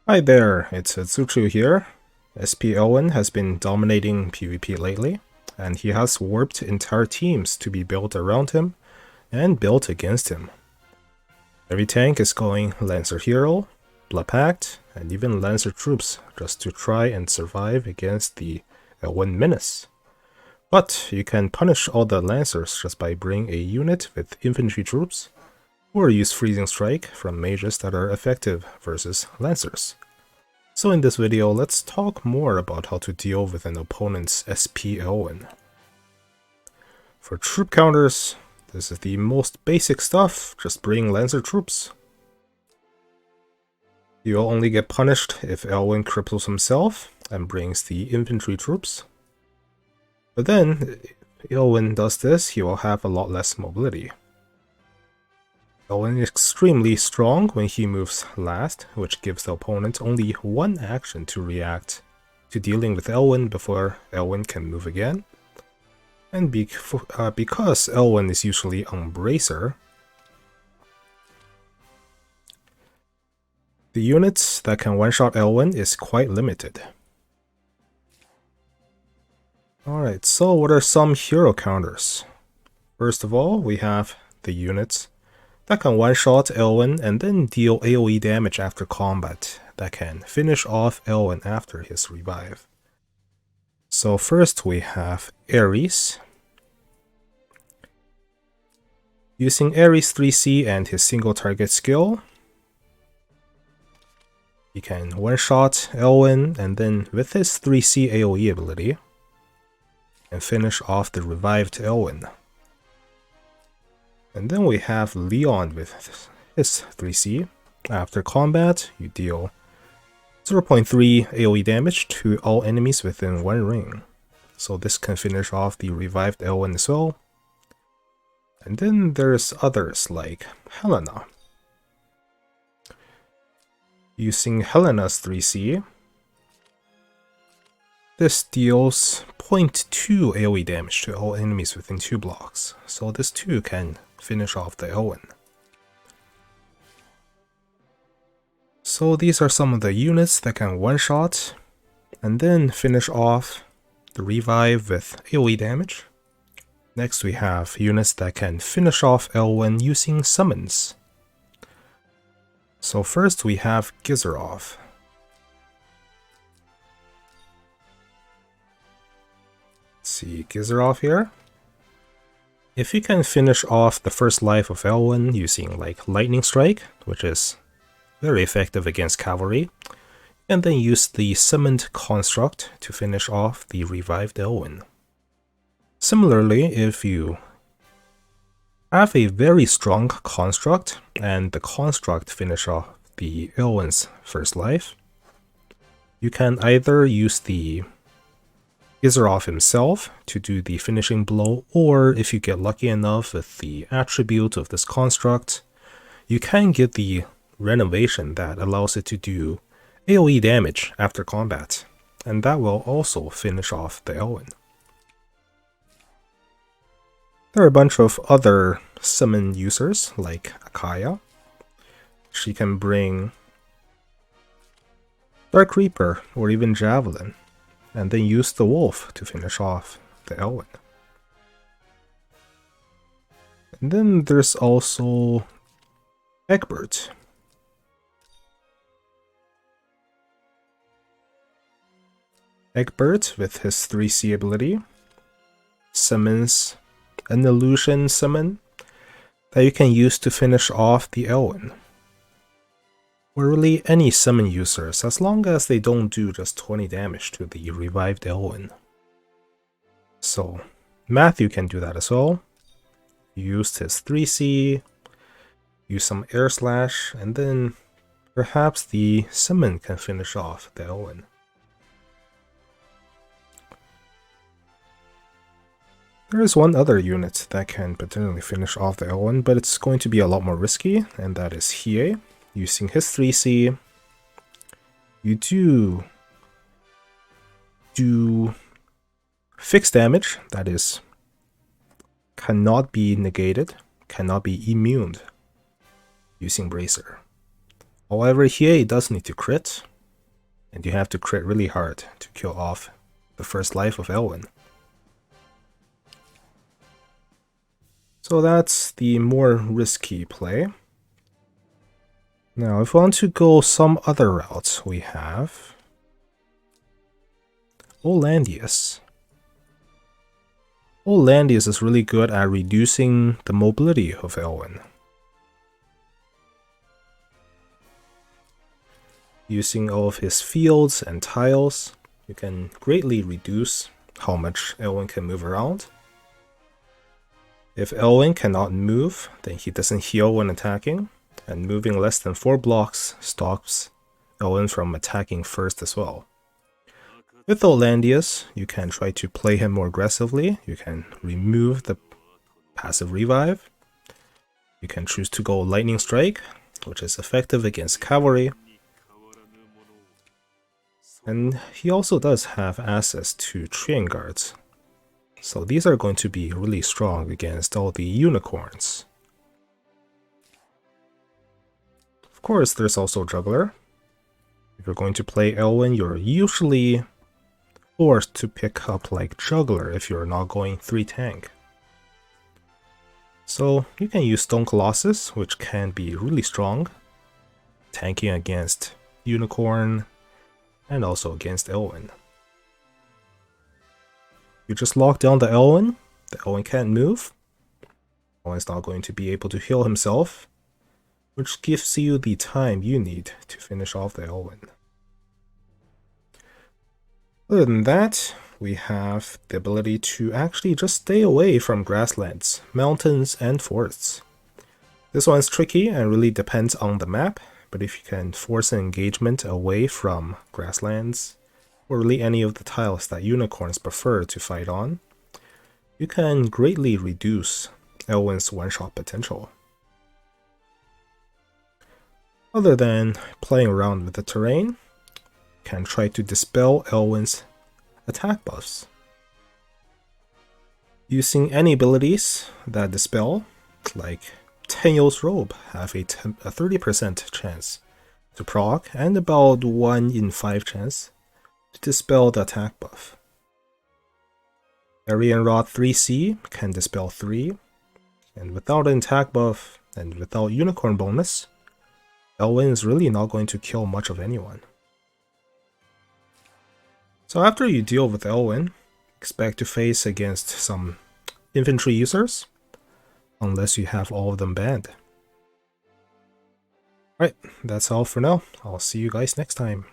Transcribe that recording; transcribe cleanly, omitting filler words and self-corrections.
Hi there, it's Tsuchu here. SP Elwin has been dominating PvP lately, and he has warped entire teams to be built around him and built against him. Every tank is going Lancer Hero, Blood Pact, and even Lancer troops just to try and survive against the Elwin menace. But you can punish all the Lancers just by bringing a unit with infantry troops, or use Freezing Strike from mages that are effective versus Lancers. So in this video, let's talk more about how to deal with an opponent's SP Elwin. For troop counters, this is the most basic stuff, just bring Lancer troops. You'll only get punished if Elwin cripples himself and brings the infantry troops. But then, if Elwin does this, he will have a lot less mobility. Elwin is extremely strong when he moves last, which gives the opponent only one action to react to dealing with Elwin before Elwin can move again. And because Elwin is usually Langrisser, the units that can one-shot Elwin is quite limited. Alright, so what are some hero counters? First of all, we have the units that can one-shot Elwin and then deal AoE damage after combat, that can finish off Elwin after his revive. So first we have Ares. Using Ares 3C and his single target skill, he can one-shot Elwin and then with his 3C AoE ability, and finish off the revived Elwin. And then we have Leon with his 3C. After combat, you deal 0.3 AoE damage to all enemies within one ring. So this can finish off the revived Elwin as well. And then there's others like Helena. Using Helena's 3C, this deals 0.2 AoE damage to all enemies within 2 blocks. So this too can finish off the Elwin. So these are some of the units that can one-shot and then finish off the revive with AoE damage. Next we have units that can finish off Elwin using summons. So first we have Givarof. Let's see, Givarof here. If you can finish off the first life of Elwin using like Lightning Strike, which is very effective against cavalry, and then use the Summoned Construct to finish off the revived Elwin. Similarly, if you have a very strong construct and the construct finish off the Elwin's first life, you can either use the Givarof himself to do the finishing blow, or if you get lucky enough with the attribute of this construct, you can get the renovation that allows it to do AoE damage after combat, and that will also finish off the Elwin. There are a bunch of other summon users like Akaya. She can bring Dark Reaper or even Javelin, and then use the wolf to finish off the Elwin. And then there's also Egbert. Egbert, with his 3C ability, summons an illusion summon that you can use to finish off the Elwin. Or really any summon users, as long as they don't do just 20 damage to the revived Elwin. So, Matthew can do that as well. He used his 3C, use some Air Slash, and then perhaps the summon can finish off the Elwin. There is one other unit that can potentially finish off the Elwin, but it's going to be a lot more risky, and that is Hiei. Using his 3C, you do fixed damage, that is, cannot be negated, cannot be immune using Bracer. However, Hiei does need to crit, and you have to crit really hard to kill off the first life of Elwin. So that's the more risky play. Now, if we want to go some other routes, we have Olandius. Olandius is really good at reducing the mobility of Elwin. Using all of his fields and tiles, you can greatly reduce how much Elwin can move around. If Elwin cannot move, then he doesn't heal when attacking, and moving less than 4 blocks stops Elwin from attacking first as well. With Olandius, you can try to play him more aggressively. You can remove the passive revive. You can choose to go Lightning Strike, which is effective against cavalry. And he also does have access to Train Guards. So these are going to be really strong against all the unicorns. Of course, there's also Jugler. If you're going to play Elwin, you're usually forced to pick up like Jugler if you're not going 3 tank. So you can use Stone Colossus, which can be really strong, tanking against Unicorn and also against Elwin. You just lock down the Elwin can't move. Elwin's not going to be able to heal himself, which gives you the time you need to finish off the Elwin. Other than that, we have the ability to actually just stay away from grasslands, mountains, and forests. This one's tricky and really depends on the map, but if you can force an engagement away from grasslands, or really any of the tiles that unicorns prefer to fight on, you can greatly reduce Elwin's one-shot potential. Other than playing around with the terrain, you can try to dispel Elwin's attack buffs. Using any abilities that dispel, like Tenyo's Robe, have a 30% chance to proc and about 1 in 5 chance to dispel the attack buff. Arian Rod 3C can dispel 3, and without an attack buff and without unicorn bonus, Elwin is really not going to kill much of anyone. So after you deal with Elwin, expect to face against some infantry users, unless you have all of them banned. Alright, that's all for now. I'll see you guys next time.